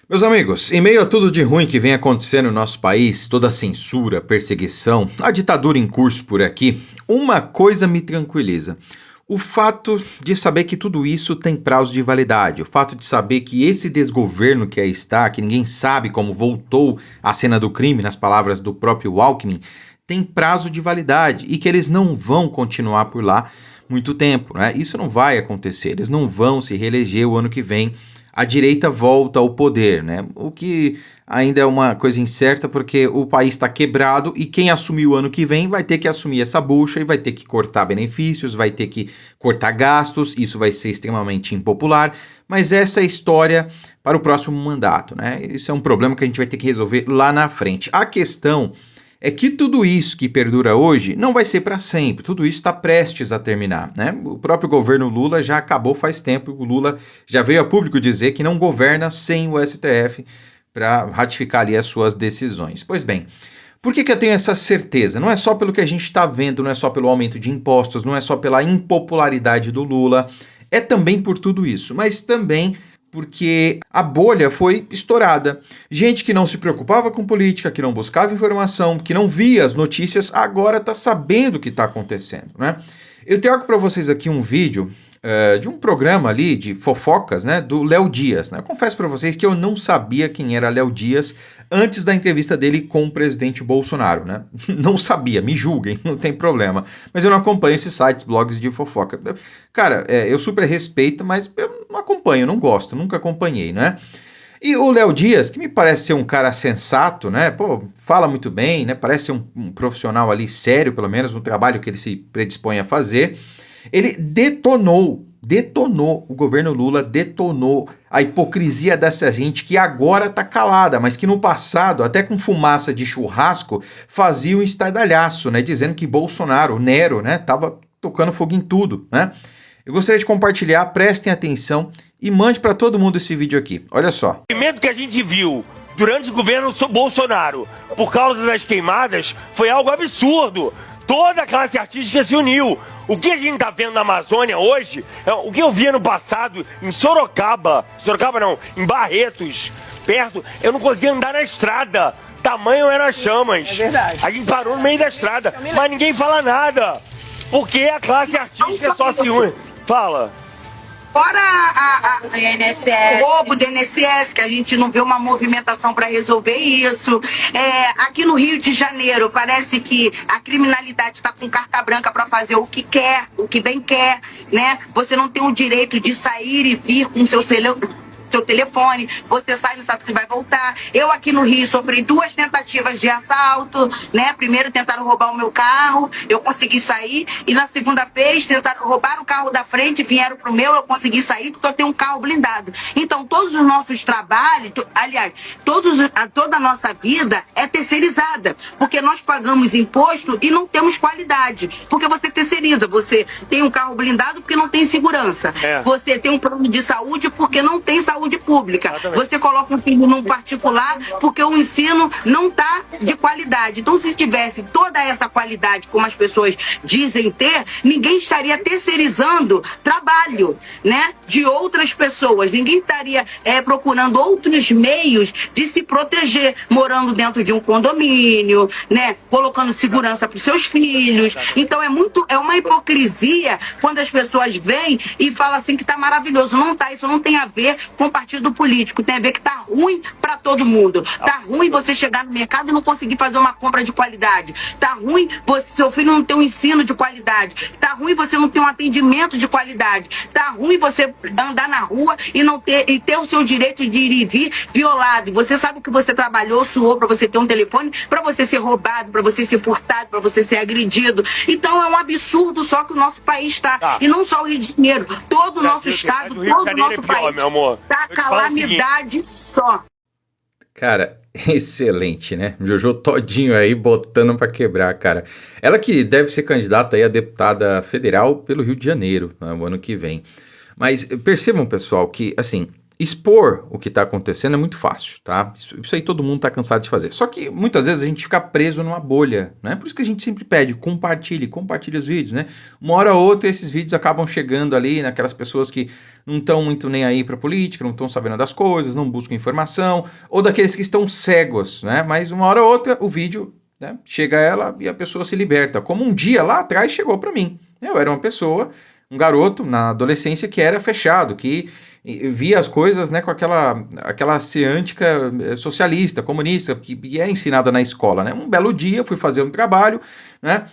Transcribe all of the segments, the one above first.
Meus amigos, em meio a tudo de ruim que vem acontecendo no nosso país, toda a censura, perseguição, a ditadura em curso por aqui, uma coisa me tranquiliza. O fato de saber que tudo isso tem prazo de validade, o fato de saber que esse desgoverno que aí está, que ninguém sabe como voltou à cena do crime, nas palavras do próprio Alckmin, tem prazo de validade e que eles não vão continuar por lá muito tempo, né? Isso não vai acontecer, eles não vão se reeleger o ano que vem. A direita volta ao poder, né? O que ainda é uma coisa incerta porque o país está quebrado e quem assumir o ano que vem vai ter que assumir essa bucha e vai ter que cortar benefícios, vai ter que cortar gastos, isso vai ser extremamente impopular, mas essa é a história para o próximo mandato, né? Isso é um problema que a gente vai ter que resolver lá na frente. A questão é que tudo isso que perdura hoje não vai ser para sempre, tudo isso está prestes a terminar, né? O próprio governo Lula já acabou faz tempo, o Lula já veio a público dizer que não governa sem o STF para ratificar ali as suas decisões. Pois bem, por que eu tenho essa certeza? Não é só pelo que a gente está vendo, não é só pelo aumento de impostos, não é só pela impopularidade do Lula, é também por tudo isso, mas também porque a bolha foi estourada. Gente que não se preocupava com política, que não buscava informação, que não via as notícias, agora está sabendo o que está acontecendo, né? Eu trago para vocês aqui um vídeo de um programa ali de fofocas, né, do Léo Dias, né? Eu confesso para vocês que eu não sabia quem era Léo Dias antes da entrevista dele com o presidente Bolsonaro, né? Não sabia, me julguem, não tem problema. Mas eu não acompanho esses sites, blogs de fofoca. Cara, eu super respeito, mas eu não acompanho, não gosto, nunca acompanhei, né? E o Léo Dias, que me parece ser um cara sensato, né? Pô, fala muito bem, né? Parece ser um profissional ali sério, pelo menos, no trabalho que ele se predispõe a fazer. Ele detonou, o governo Lula detonou a hipocrisia dessa gente que agora tá calada, mas que no passado, até com fumaça de churrasco, fazia um estardalhaço, né? Dizendo que Bolsonaro, o Nero, né? Tava tocando fogo em tudo, né? Eu gostaria de compartilhar, prestem atenção e mande para todo mundo esse vídeo aqui. Olha só. O movimento que a gente viu durante o governo Bolsonaro por causa das queimadas foi algo absurdo. Toda a classe artística se uniu. O que a gente tá vendo na Amazônia hoje, o que eu via no passado em Sorocaba não, em Barretos, perto, eu não conseguia andar na estrada. Tamanho eram as chamas. É verdade. A gente parou no meio da estrada, mas ninguém fala nada. Porque a classe artística só se une. Fala. Fora o roubo do INSS, que a gente não vê uma movimentação para resolver isso. Aqui no Rio de Janeiro, parece que a criminalidade está com carta branca para fazer o que quer, o que bem quer, né? Você não tem o direito de sair e vir com seu telefone, você sai, não sabe se vai voltar. Eu aqui no Rio sofri 2 tentativas de assalto, né? Primeiro tentaram roubar o meu carro, eu consegui sair, e na segunda vez tentaram roubar o carro da frente, vieram pro meu, eu consegui sair porque eu tenho um carro blindado. Então todos os nossos trabalhos, aliás, toda a nossa vida é terceirizada, porque nós pagamos imposto e não temos qualidade, porque você terceiriza, você tem um carro blindado porque não tem segurança, você tem um plano de saúde porque não tem saúde pública. Exatamente. Você coloca um filho num particular porque o ensino não está de qualidade. Então, se tivesse toda essa qualidade, como as pessoas dizem ter, ninguém estaria terceirizando trabalho, né, de outras pessoas. Ninguém estaria procurando outros meios de se proteger, morando dentro de um condomínio, né, colocando segurança para os seus filhos. Então, é uma hipocrisia quando as pessoas vêm e falam assim que está maravilhoso. Não está, isso não tem a ver com partido político, tem a ver que tá ruim para todo mundo. Tá ruim você chegar no mercado e não conseguir fazer uma compra de qualidade. Tá ruim seu filho não ter um ensino de qualidade. Tá ruim você não ter um atendimento de qualidade. Tá ruim você andar na rua e ter o seu direito de ir e vir violado. Você sabe que você trabalhou, suou para você ter um telefone, para você ser roubado, para você ser furtado, para você ser agredido. Então é um absurdo só que o nosso país está. E não só o Rio de Janeiro, todo o nosso estado, todo o nosso país. Meu amor. Tá calamidade só. Cara, excelente, né? Jojo todinho aí botando pra quebrar, cara. Ela que deve ser candidata aí a deputada federal pelo Rio de Janeiro, né, no ano que vem. Mas percebam, pessoal, que, assim, expor o que está acontecendo é muito fácil, tá? Isso aí todo mundo está cansado de fazer. Só que muitas vezes a gente fica preso numa bolha, né? Por isso que a gente sempre pede, compartilhe os vídeos, né? Uma hora ou outra esses vídeos acabam chegando ali naquelas pessoas que não estão muito nem aí para política, não estão sabendo das coisas, não buscam informação, ou daqueles que estão cegos, né? Mas uma hora ou outra o vídeo, né, chega a ela e a pessoa se liberta. Como um dia lá atrás chegou para mim. Eu era uma pessoa, um garoto na adolescência que era fechado, que via as coisas, né, com aquela semântica socialista, comunista, que é ensinada na escola, né? Um belo dia fui fazer um trabalho, né?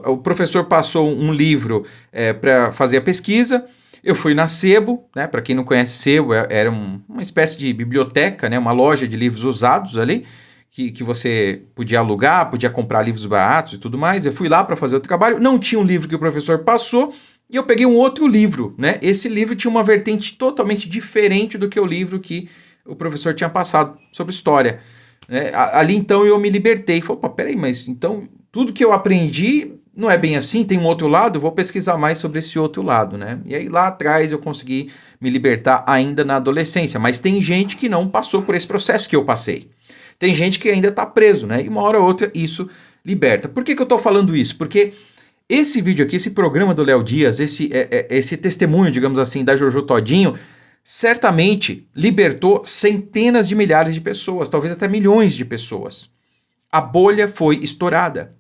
O professor passou um livro para fazer a pesquisa. Eu fui na Sebo, né? Para quem não conhece Sebo, era uma espécie de biblioteca, né? Uma loja de livros usados ali, que você podia alugar, podia comprar livros baratos e tudo mais. Eu fui lá para fazer o trabalho, não tinha um livro que o professor passou, e eu peguei um outro livro, né? Esse livro tinha uma vertente totalmente diferente do que o livro que o professor tinha passado sobre história, né? Ali então eu me libertei. Falei, peraí, mas então tudo que eu aprendi não é bem assim, tem um outro lado, eu vou pesquisar mais sobre esse outro lado, né? E aí lá atrás eu consegui me libertar ainda na adolescência, mas tem gente que não passou por esse processo que eu passei. Tem gente que ainda está preso, né? E uma hora ou outra isso liberta. Por que eu estou falando isso? Porque esse vídeo aqui, esse programa do Léo Dias, esse testemunho, digamos assim, da Jojo Todinho, certamente libertou centenas de milhares de pessoas, talvez até milhões de pessoas. A bolha foi estourada.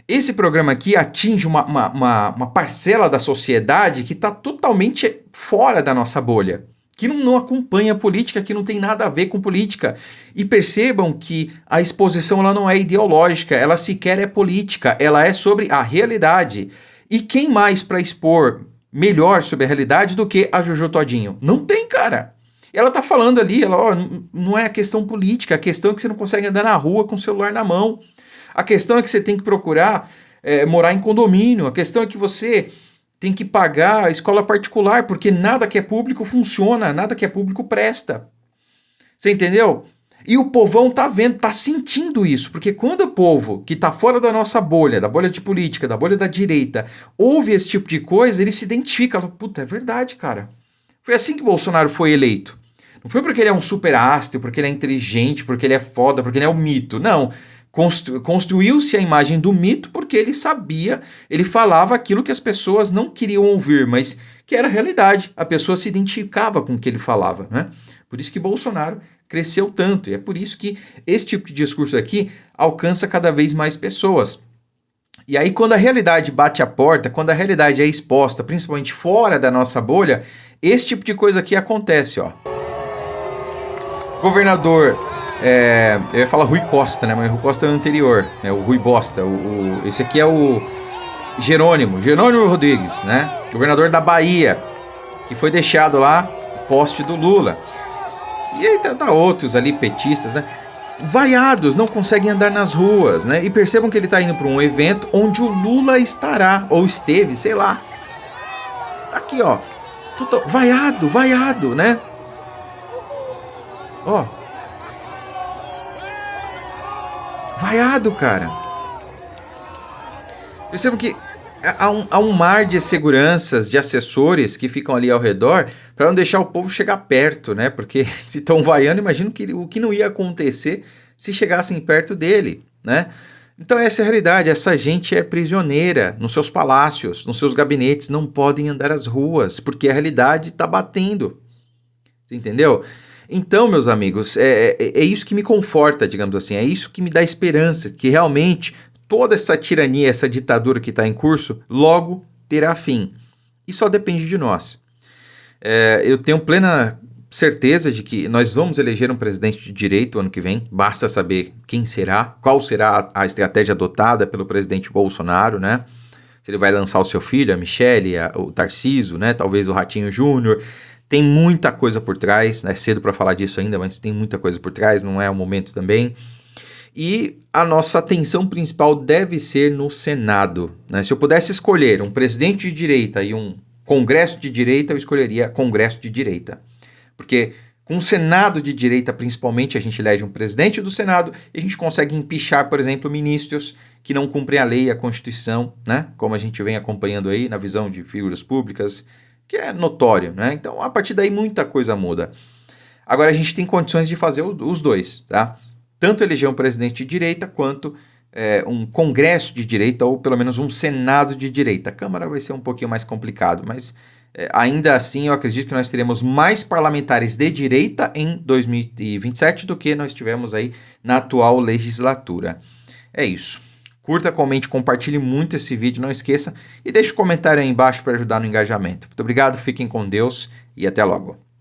Esse programa aqui atinge uma parcela da sociedade que está totalmente fora da nossa bolha, que não acompanha a política, que não tem nada a ver com política. E percebam que a exposição ela não é ideológica, ela sequer é política, ela é sobre a realidade. E quem mais para expor melhor sobre a realidade do que a Jojo Todinho? Não tem, cara. Ela tá falando ali, não é a questão política, a questão é que você não consegue andar na rua com o celular na mão. A questão é que você tem que procurar morar em condomínio, a questão é que você tem que pagar a escola particular, porque nada que é público funciona, nada que é público presta. Você entendeu? E o povão tá vendo, tá sentindo isso, porque quando o povo que tá fora da nossa bolha, da bolha de política, da bolha da direita, ouve esse tipo de coisa, ele se identifica, fala, puta, é verdade, cara. Foi assim que Bolsonaro foi eleito. Não foi porque ele é um super astro, porque ele é inteligente, porque ele é foda, porque ele é um mito. Não. Construiu-se a imagem do mito porque ele sabia, ele falava aquilo que as pessoas não queriam ouvir, mas que era a realidade. A pessoa se identificava com o que ele falava, né? Por isso que Bolsonaro cresceu tanto. E é por isso que esse tipo de discurso aqui alcança cada vez mais pessoas. E aí quando a realidade bate a porta, quando a realidade é exposta, principalmente fora da nossa bolha, esse tipo de coisa aqui acontece, ó. Governador... eu ia falar Rui Costa, né? Mas Rui Costa é o anterior, né? O Rui Bosta. Esse aqui é o Jerônimo Rodrigues, né? Governador da Bahia, que foi deixado lá, poste do Lula. E aí tá outros ali, petistas, né? Vaiados, não conseguem andar nas ruas, né? E percebam que ele tá indo para um evento onde o Lula estará, ou esteve, sei lá. Tá aqui, ó. Vaiado, né? Ó. Vaiado, cara. Percebam que há um mar de seguranças, de assessores que ficam ali ao redor para não deixar o povo chegar perto, né? Porque se estão vaiando, imagino o que não ia acontecer se chegassem perto dele, né? Então essa é a realidade, essa gente é prisioneira nos seus palácios, nos seus gabinetes, não podem andar às ruas, porque a realidade está batendo. Você entendeu? Então, meus amigos, é isso que me conforta, digamos assim, é isso que me dá esperança, que realmente toda essa tirania, essa ditadura que está em curso, logo terá fim. E só depende de nós. Eu tenho plena certeza de que nós vamos eleger um presidente de direita o ano que vem, basta saber quem será, qual será a estratégia adotada pelo presidente Bolsonaro, né? Se ele vai lançar o seu filho, a Michele, o Tarcísio, né? Talvez o Ratinho Júnior. Tem muita coisa por trás, é cedo para falar disso ainda, mas tem muita coisa por trás, não é o momento também. E a nossa atenção principal deve ser no Senado, né? Se eu pudesse escolher um presidente de direita e um congresso de direita, eu escolheria congresso de direita. Porque com o Senado de direita, principalmente, a gente elege um presidente do Senado e a gente consegue empichar, por exemplo, ministros que não cumprem a lei e a Constituição, né? Como a gente vem acompanhando aí na visão de figuras públicas, que é notório, né? Então, a partir daí, muita coisa muda. Agora, a gente tem condições de fazer os dois, tá? Tanto eleger um presidente de direita, quanto um congresso de direita, ou pelo menos um senado de direita. A Câmara vai ser um pouquinho mais complicado, mas ainda assim eu acredito que nós teremos mais parlamentares de direita em 2027 do que nós tivemos aí na atual legislatura. É isso. Curta, comente, compartilhe muito esse vídeo, não esqueça, e deixe um comentário aí embaixo para ajudar no engajamento. Muito obrigado, fiquem com Deus e até logo.